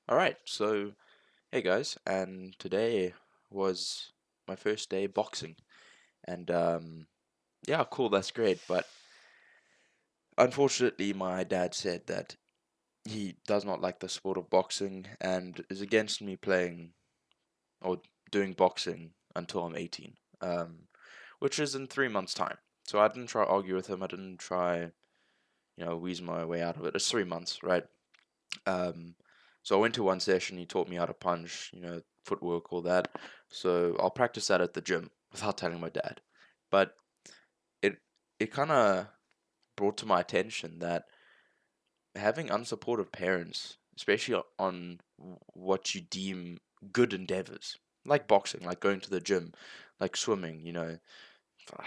All right, so hey guys, and today was my first day boxing, and yeah, cool, that's great. But unfortunately, my dad said that he does not like the sport of boxing and is against me playing or doing boxing until I'm 18, which is in 3 months' time. So I didn't try to argue with him. I didn't try, wheeze my way out of it. It's 3 months, right? Um, so I went to one session. He taught me how to punch, footwork, all that. So I'll practice that at the gym without telling my dad. But it it kind of brought to my attention that having unsupportive parents, especially on what you deem good endeavors, like boxing, like going to the gym, like swimming,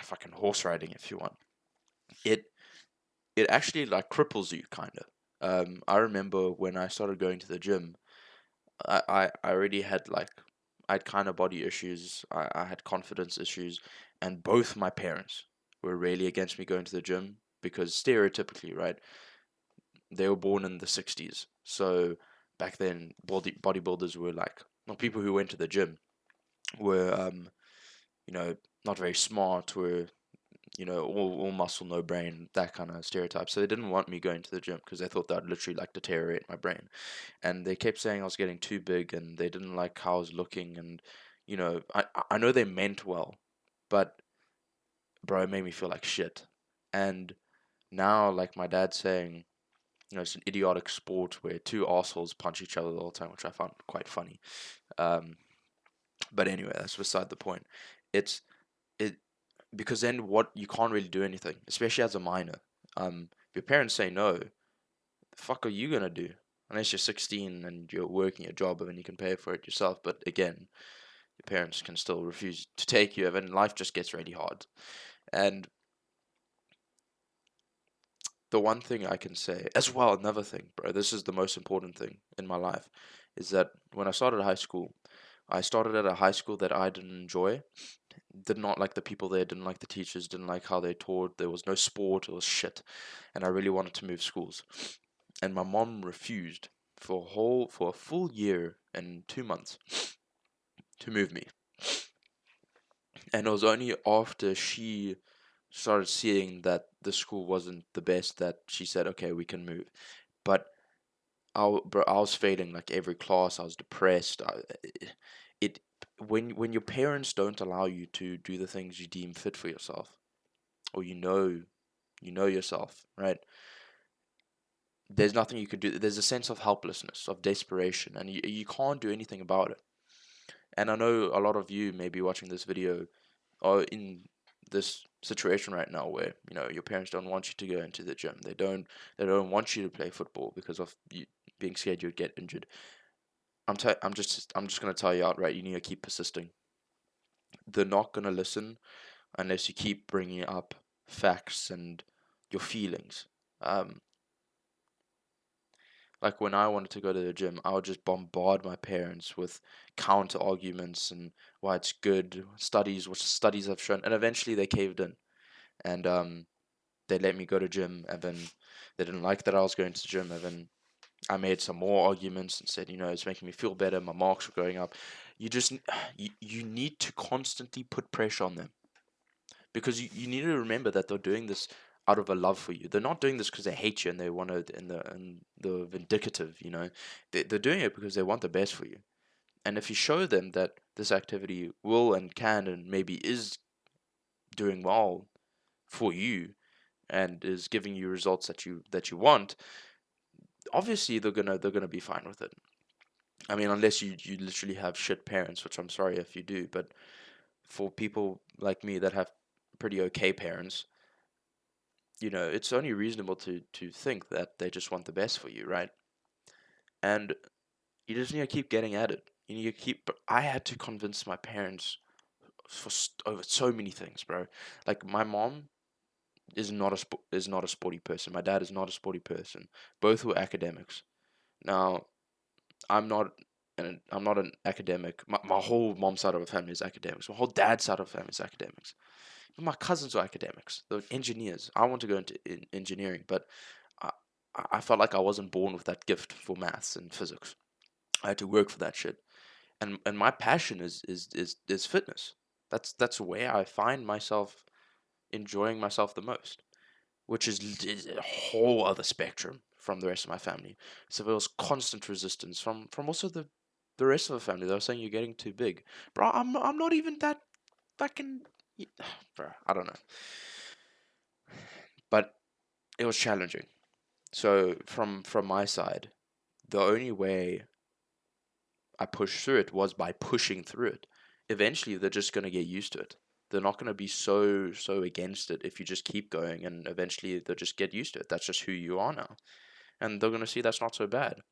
fucking horse riding if you want. It it actually like cripples you kind of. I remember when I started going to the gym, I already had like I had kind of body issues. I had confidence issues, and both my parents were really against me going to the gym because stereotypically, right, they were born in the 60s. So back then, bodybuilders were like, well, people who went to the gym were, you know, not very smart, were, all muscle, no brain, that kind of stereotype. So they didn't want me going to the gym because they thought that would literally like deteriorate my brain. And they kept saying I was getting too big and they didn't like how I was looking. And, I know they meant well, but bro, it made me feel like shit. And now, like my dad saying, it's an idiotic sport where two assholes punch each other all the time, which I found quite funny. Um, but anyway, that's beside the point. It's it because then what you can't really do anything, especially as a minor. If your parents say no, the fuck are you gonna do? Unless you're 16 and you're working a job and you can pay for it yourself. But again, your parents can still refuse to take you, and life just gets really hard. And the one thing I can say, as well, another thing, bro, this is the most important thing in my life, is that when I started high school, I started at a high school that I didn't enjoy, did not like the people there, didn't like the teachers, didn't like how they taught. There was no sport, it was shit, and I really wanted to move schools. And my mom refused for a full year and 2 months to move me. And it was only after she started seeing that the school wasn't the best that she said, "Okay, we can move." But I was failing like every class. I was depressed. It when your parents don't allow you to do the things you deem fit for yourself, or you know yourself, right? There's nothing you can do. There's a sense of helplessness, of desperation, and you can't do anything about it. And I know a lot of you may be watching this video are in this situation right now where your parents don't want you to go into the gym. They don't want you to play football because of you being scared you'd get injured. I'm just gonna tell you outright. You need to keep persisting. They're not gonna listen unless you keep bringing up facts and your feelings. Um, like when I wanted to go to the gym, I would just bombard my parents with counter arguments and why it's good studies, which studies have shown, and eventually they caved in. And they let me go to gym, and then they didn't like that I was going to the gym, and then I made some more arguments and said, it's making me feel better. My marks were going up. You just you need to constantly put pressure on them because you need to remember that they're doing this out of a love for you. They're not doing this because they hate you and they want to and the vindicative. They're doing it because they want the best for you. And if you show them that this activity will and can and maybe is doing well for you and is giving you results that you want, obviously they're gonna be fine with it. I mean, unless you literally have shit parents, which I'm sorry if you do, but for people like me that have pretty okay parents, it's only reasonable to think that they just want the best for you, right? And you just need to keep getting at it. You need to keep. I had to convince my parents over so many things, bro. Like my mom is not a sporty person. My dad is not a sporty person. Both were academics. Now, I'm not I'm not an academic. My whole mom's side of the family is academics. My whole dad's side of the family is academics. My cousins are academics. They're engineers. I want to go into engineering, but I, I felt like I wasn't born with that gift for maths and physics. I had to work for that shit. And my passion is fitness. That's where I find myself enjoying myself the most, which is a whole other spectrum from the rest of my family. So there was constant resistance from also the rest of the family. They were saying you're getting too big, bro. I'm not even that fucking, bro. I don't know, but it was challenging. So from my side, the only way I pushed through it was by pushing through it. Eventually, they're just gonna get used to it. They're not gonna be so against it if you just keep going, and eventually they'll just get used to it. That's just who you are now, and they're gonna see that's not so bad.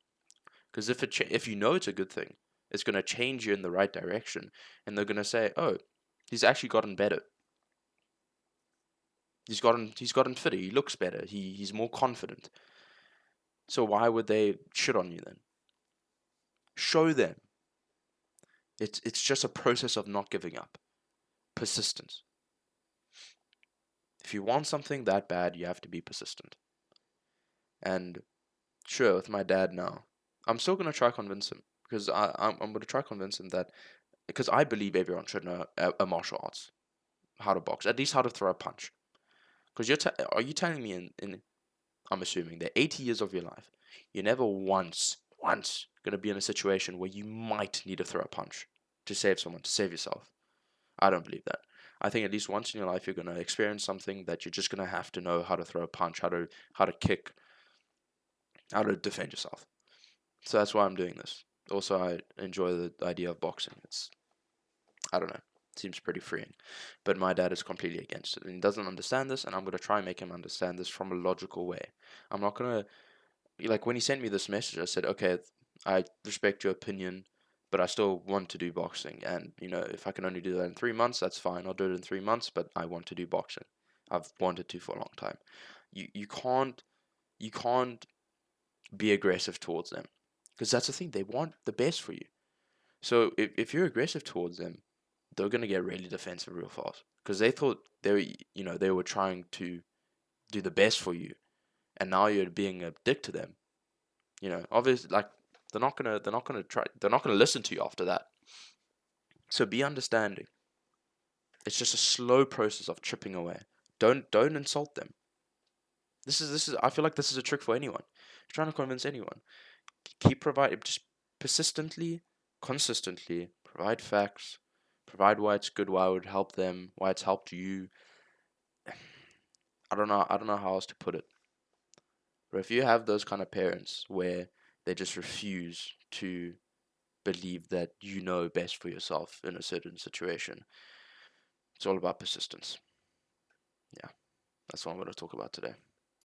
Because if you know it's a good thing, it's gonna change you in the right direction, and they're gonna say, "Oh, he's actually gotten better. He's gotten fitter. He looks better. He's more confident." So why would they shit on you then? Show them. It's just a process of not giving up. Persistence. If you want something that bad, you have to be persistent. And sure, with my dad now, I'm still gonna try convince him because I'm gonna try convince him that because I believe everyone should know a martial arts, how to box, at least how to throw a punch. Because are you telling me in I'm assuming that 80 years of your life, you're never once gonna be in a situation where you might need to throw a punch to save someone, to save yourself. I don't believe that. I think at least once in your life you're gonna experience something that you're just gonna have to know how to throw a punch, how to kick, how to defend yourself. So that's why I'm doing this. Also, I enjoy the idea of boxing. I don't know, seems pretty freeing. But my dad is completely against it, and he doesn't understand this, and I'm gonna try and make him understand this from a logical way. I'm not gonna like when he sent me this message. I said, okay, I respect your opinion, but I still want to do boxing, and if I can only do that in 3 months, that's fine. I'll do it in 3 months, but I want to do boxing. I've wanted to for a long time. You can't be aggressive towards them because that's the thing. They want the best for you. So if you're aggressive towards them, they're gonna get really defensive real fast because they thought they were trying to do the best for you, and now you're being a dick to them. Obviously, like they're not gonna listen to you after that. So be understanding. It's just a slow process of chipping away. Don't insult them. This is I feel like this is a trick for anyone. Trying to convince anyone. Keep providing, just persistently, consistently provide facts, provide why it's good, why it would help them, why it's helped you. I don't know how else to put it. But if you have those kind of parents where they just refuse to believe that you know best for yourself in a certain situation, it's all about persistence. Yeah, that's what I'm going to talk about today.